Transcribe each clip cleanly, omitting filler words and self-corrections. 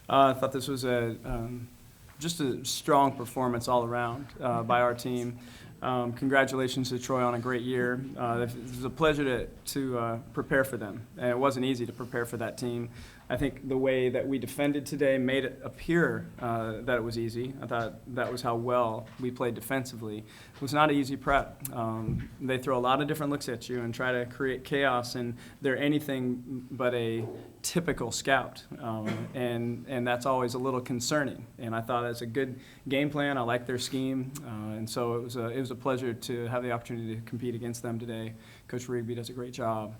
I thought this was just a strong performance all around by our team. Congratulations to Troy on a great year. It was a pleasure to prepare for them, and it wasn't easy to prepare for that team. I think the way that we defended today made it appear that it was easy. I thought that was how well we played defensively. It was not an easy prep. They throw a lot of different looks at you and try to create chaos, and they're anything but a typical scout, and that's always a little concerning. And I thought it's a good game plan. I like their scheme, and so it was a pleasure to have the opportunity to compete against them today. Coach Rueck does a great job.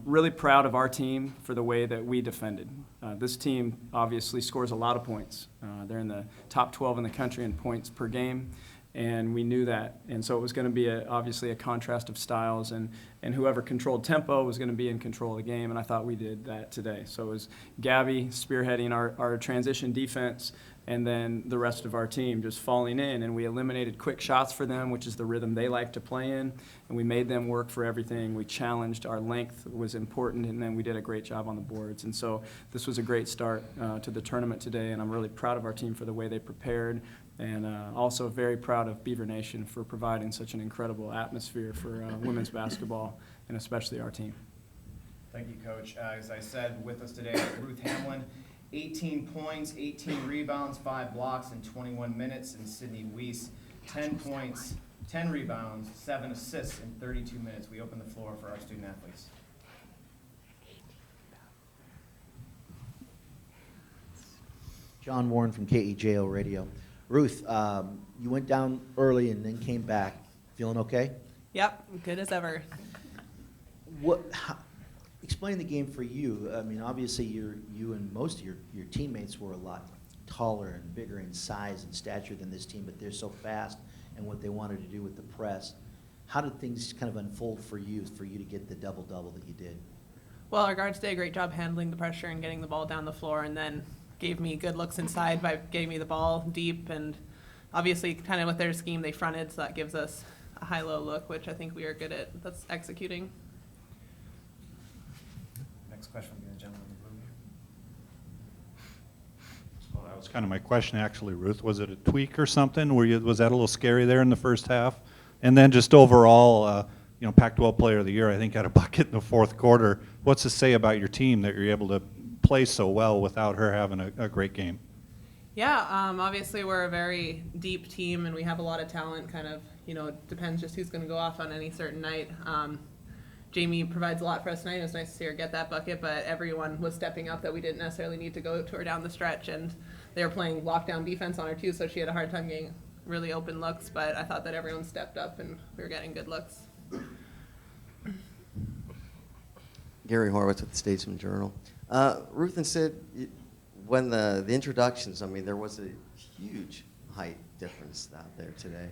Really proud of our team for the way that we defended. This team obviously scores a lot of points. They're in the top 12 in the country in points per game, and we knew that. And so it was going to be obviously a contrast of styles, and whoever controlled tempo was going to be in control of the game, and I thought we did that today. So it was Gabby spearheading our transition defense, and then the rest of our team just falling in, and we eliminated quick shots for them, which is the rhythm they like to play in, and we made them work for everything. We challenged. Our length was important, and then we did a great job on the boards. And so this was a great start to the tournament today, and I'm really proud of our team for the way they prepared, and also very proud of Beaver Nation for providing such an incredible atmosphere for women's basketball, and especially our team. Thank you, Coach. As I said, with us today, Ruth Hamblin, 18 points, 18 rebounds, 5 blocks in 21 minutes, and Sydney Wiese, 10 points, 10 rebounds, 7 assists in 32 minutes. We open the floor for our student athletes. John Warren from KEJO Radio. Ruth, you went down early and then came back. Feeling okay? Yep, good as ever. Explain the game for you. I mean, obviously, you and most of your teammates were a lot taller and bigger in size and stature than this team, but they're so fast and what they wanted to do with the press. How did things kind of unfold for you to get the double-double that you did? Well, our guards did a great job handling the pressure and getting the ball down the floor, and then gave me good looks inside by getting me the ball deep, and obviously kind of with their scheme they fronted, so that gives us a high-low look, which I think we are good at. That's executing. Next question from the gentleman in the blue here. Well, that was kind of my question, actually, Ruth. Was it a tweak or something? Was that a little scary there in the first half? And then just overall, Pac-12 Player of the Year, I think, got a bucket in the fourth quarter. What's to say about your team that you're able to play so well without her having a great game? Yeah, obviously we're a very deep team, and we have a lot of talent. Kind of, it depends just who's going to go off on any certain night. Jamie provides a lot for us tonight. It was nice to see her get that bucket, but everyone was stepping up that we didn't necessarily need to go to her down the stretch, and they were playing lockdown defense on her too, so she had a hard time getting really open looks, but I thought that everyone stepped up and we were getting good looks. Gary Horwitz with the Statesman Journal. Ruth and Sid, when the introductions, I mean, there was a huge height difference out there today.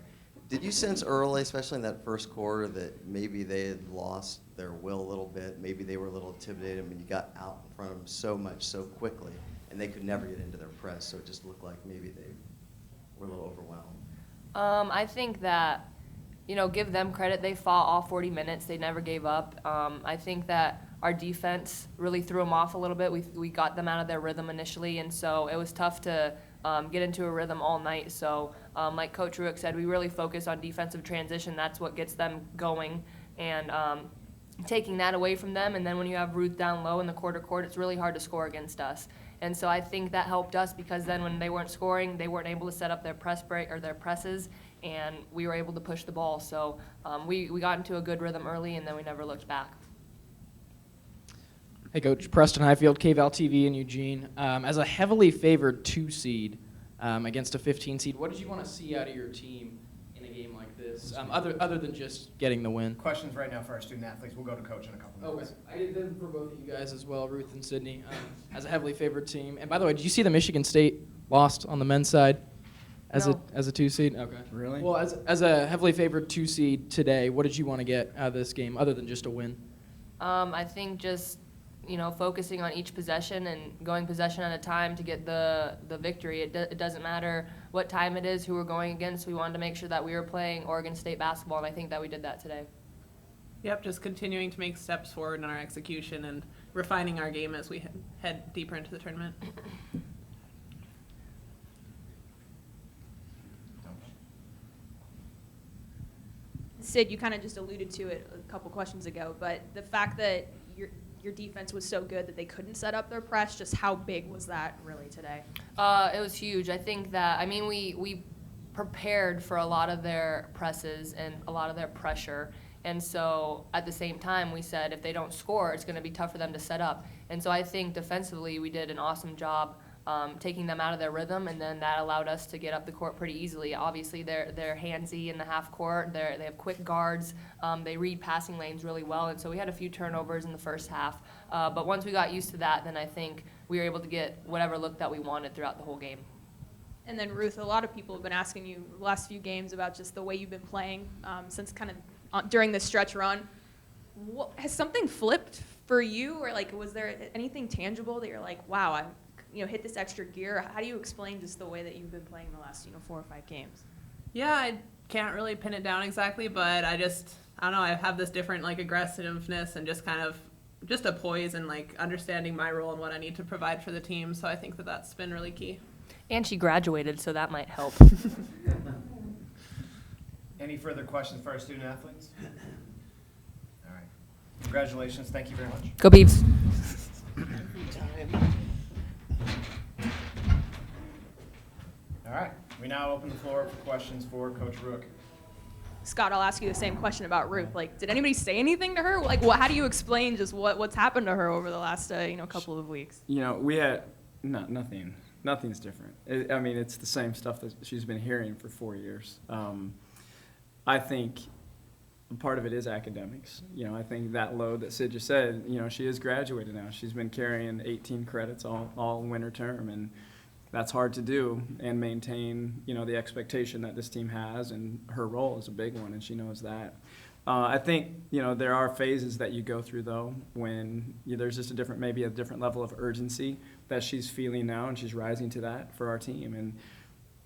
Did you sense early, especially in that first quarter, that maybe they had lost their will a little bit? Maybe they were a little intimidated when you got out in front of them so much, so quickly, and they could never get into their press, so it just looked like maybe they were a little overwhelmed. I think that, give them credit. They fought all 40 minutes. They never gave up. I think that our defense really threw them off a little bit. We got them out of their rhythm initially, and so it was tough to get into a rhythm all night. So like Coach Rueck said, we really focus on defensive transition. That's what gets them going, and taking that away from them. And then when you have Ruth down low in the quarter court, it's really hard to score against us. And so I think that helped us, because then when they weren't scoring, they weren't able to set up their press break or their presses, and we were able to push the ball. So we got into a good rhythm early, and then we never looked back. Hey, Coach. Preston Highfield, KVAL TV in Eugene. As a heavily favored 2 seed against a 15 seed, what did you want to see out of your team in a game like this, other than just getting the win? Questions right now for our student athletes. We'll go to Coach in a couple minutes. Okay. I did them for both of you guys as well, Ruth and Sydney, as a heavily favored team. And by the way, did you see the Michigan State lost on the men's side as a 2 seed? Okay. Really? Well, as a heavily favored 2 seed today, what did you want to get out of this game other than just a win? I think just focusing on each possession and going possession at a time to get the victory. It doesn't matter what time it is, who we're going against. We wanted to make sure that we were playing Oregon State basketball, and I think that we did that today. Yep, just continuing to make steps forward in our execution and refining our game as we head deeper into the tournament. Sid, you kind of just alluded to it a couple questions ago, but the fact that your defense was so good that they couldn't set up their press, just how big was that really today? It was huge. I think that, I mean, we prepared for a lot of their presses and a lot of their pressure. And so at the same time, we said if they don't score, it's going to be tough for them to set up. And so I think defensively, we did an awesome job taking them out of their rhythm, and then that allowed us to get up the court pretty easily. Obviously, they're handsy in the half court. They have quick guards. They read passing lanes really well, and so we had a few turnovers in the first half. But once we got used to that, then I think we were able to get whatever look that we wanted throughout the whole game. And then Ruth, a lot of people have been asking you the last few games about just the way you've been playing since kind of during this stretch run. Has something flipped for you, or like was there anything tangible that you're like, wow, I hit this extra gear? How do you explain just the way that you've been playing the last 4 or 5 games? Yeah, I can't really pin it down exactly, but I don't know, I have this different like aggressiveness and just kind of just a poise and like understanding my role and what I need to provide for the team. So I think that that's been really key. And she graduated, so that might help. Any further questions for our student athletes? All right. Congratulations. Thank you very much. Go Beavs. All right. We now open the floor for questions for Coach Rueck. Scott, I'll ask you the same question about Ruth. Like, did anybody say anything to her? Like, how do you explain just what's happened to her over the last couple of weeks? We had nothing. Nothing's different. I mean, it's the same stuff that she's been hearing for 4 years. I think part of it is academics. I think that load that Sid just said, she is graduated now. She's been carrying 18 credits all winter term, and that's hard to do and maintain, the expectation that this team has, and her role is a big one, and she knows that. I think, there are phases that you go through, though, when there's just maybe a different level of urgency that she's feeling now, and she's rising to that for our team.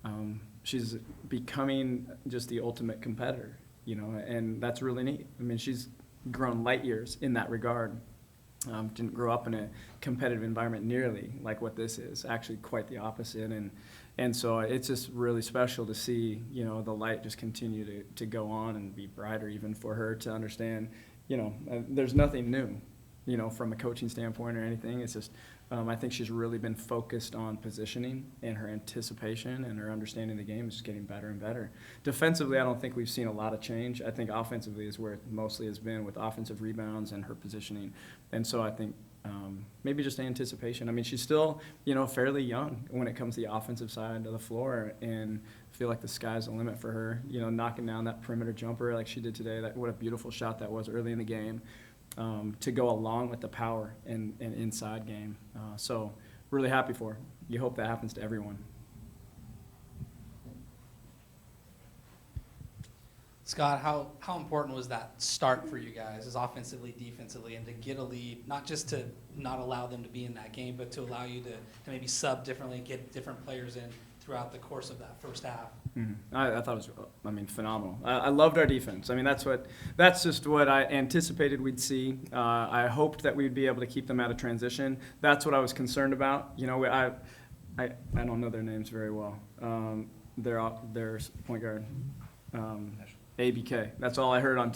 And she's becoming just the ultimate competitor, and that's really neat. I mean, she's grown light years in that regard. Didn't grow up in a competitive environment nearly like what this is, actually quite the opposite. And so it's just really special to see, the light just continue to go on and be brighter even for her to understand, there's nothing new, from a coaching standpoint or anything. It's just, I think she's really been focused on positioning, and her anticipation and her understanding of the game is just getting better and better. Defensively, I don't think we've seen a lot of change. I think offensively is where it mostly has been, with offensive rebounds and her positioning. And so I think maybe just anticipation. I mean, she's still, fairly young when it comes to the offensive side of the floor, and I feel like the sky's the limit for her, knocking down that perimeter jumper like she did today. What a beautiful shot that was early in the game, to go along with the power and inside game. So really happy for her. You hope that happens to everyone. Scott, how important was that start for you guys, as offensively, defensively, and to get a lead, not just to not allow them to be in that game, but to allow you to maybe sub differently and get different players in throughout the course of that first half? Mm-hmm. I thought it was, phenomenal. I loved our defense. I mean, that's just what I anticipated we'd see. I hoped that we'd be able to keep them out of transition. That's what I was concerned about. I don't know their names very well. Their point guard. ABK. That's all I heard on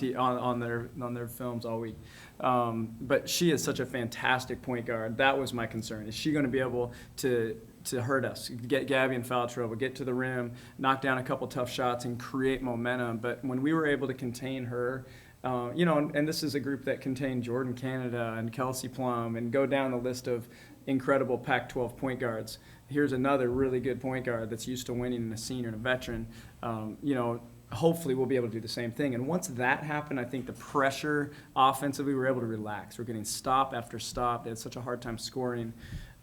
their films all week. But she is such a fantastic point guard. That was my concern. Is she going to be able to hurt us, get Gabby in foul trouble, get to the rim, knock down a couple tough shots, and create momentum? But when we were able to contain her, and this is a group that contained Jordan Canada and Kelsey Plum, and go down the list of incredible Pac-12 point guards. Here's another really good point guard that's used to winning, and a senior and a veteran. Hopefully we'll be able to do the same thing. And once that happened, I think the pressure offensively, we were able to relax. We're getting stop after stop. They had such a hard time scoring.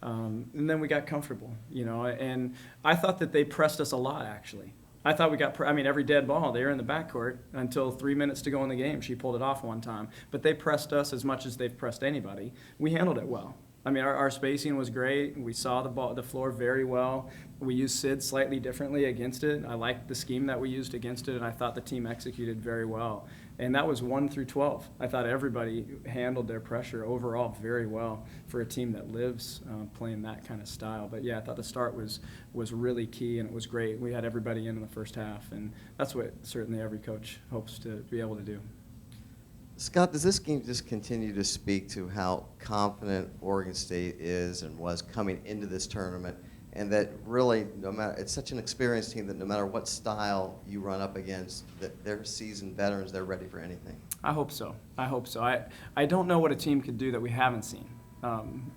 And then we got comfortable, and I thought that they pressed us a lot, actually. I thought we got, every dead ball, they were in the backcourt until 3 minutes to go in the game. She pulled it off one time. But they pressed us as much as they've pressed anybody. We handled it well. Our spacing was great. We saw the floor very well. We used Sid slightly differently against it. I liked the scheme that we used against it, and I thought the team executed very well. And that was 1 through 12. I thought everybody handled their pressure overall very well for a team that lives playing that kind of style. But yeah, I thought the start was really key, and it was great. We had everybody in the first half, and that's what certainly every coach hopes to be able to do. Scott, does this game just continue to speak to how confident Oregon State is and was coming into this tournament, and that really, no matter, it's such an experienced team that no matter what style you run up against, that they're seasoned veterans, they're ready for anything? I hope so. I hope so. I don't know what a team could do that we haven't seen.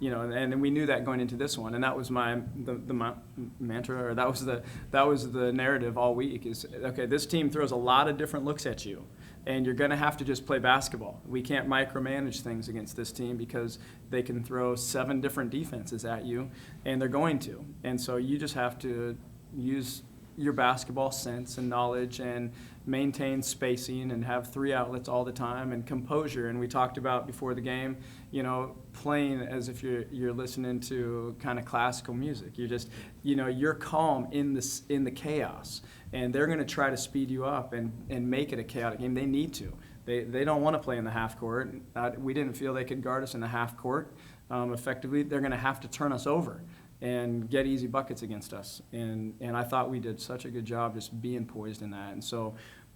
You know, and we knew that going into this one, and that was the mantra, or that was the narrative all week. Is okay, this team throws a lot of different looks at you, and you're going to have to just play basketball. We can't micromanage things against this team because they can throw 7 different defenses at you, and they're going to. And so you just have to use your basketball sense and knowledge and maintain spacing and have 3 outlets all the time and composure. And we talked about before the game, you know, playing as if you're listening to kind of classical music. You're just, you know, you're calm in the chaos, and they're going to try to speed you up and make it a chaotic game. They need to. They don't want to play in the half court. We didn't feel they could guard us in the half court effectively. They're going to have to turn us over and get easy buckets against us. And I thought we did such a good job just being poised in that. And so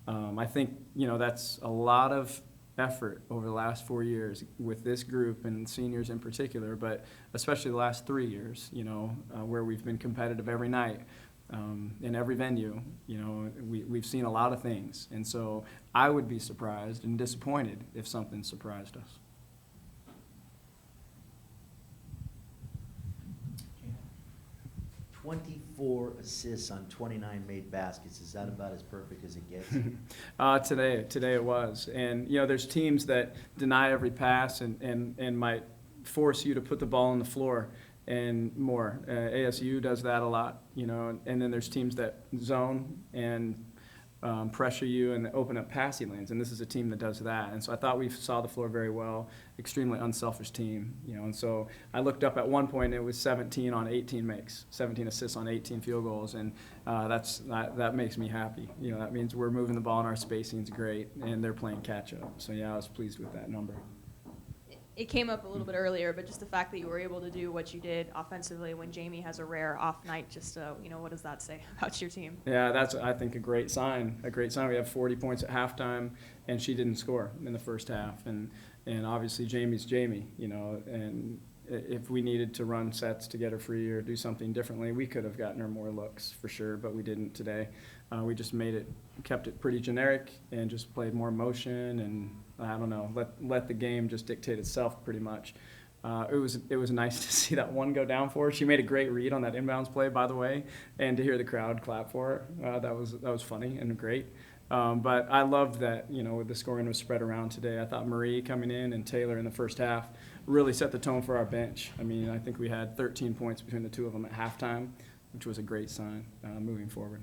I think, you know, that's a lot of effort over the last 4 years with this group and seniors in particular, but especially the last 3 years, you know, where we've been competitive every night in every venue. You know, we've seen a lot of things. And so I would be surprised and disappointed if something surprised us. 24 assists on 29 made baskets. Is that about as perfect as it gets? Today it was. And, you know, there's teams that deny every pass and might force you to put the ball on the floor and more. ASU does that a lot, you know, and then there's teams that zone and pressure you and open up passing lanes, and this is a team that does that. And so I thought we saw the floor very well, extremely unselfish team, you know. And so I looked up at one point, and it was 17 on 18 makes, 17 assists on 18 field goals, and that makes me happy. You know, that means we're moving the ball and our spacing's great, and they're playing catch up. So yeah, I was pleased with that number. It came up a little bit earlier, but just the fact that you were able to do what you did offensively when Jamie has a rare off night, just, you know, what does that say about your team? Yeah, that's, I think, a great sign. A great sign. We have 40 points at halftime, and she didn't score in the first half. And obviously Jamie's Jamie, you know, and if we needed to run sets to get her free or do something differently, we could have gotten her more looks for sure, but we didn't today. We just kept it pretty generic and just played more motion and, I don't know, let the game just dictate itself pretty much. It was nice to see that one go down for her. She made a great read on that inbounds play, by the way, and to hear the crowd clap for her, that was funny and great. But I loved that, you know, the scoring was spread around today. I thought Marie coming in and Taylor in the first half really set the tone for our bench. I mean, I think we had 13 points between the two of them at halftime, which was a great sign moving forward.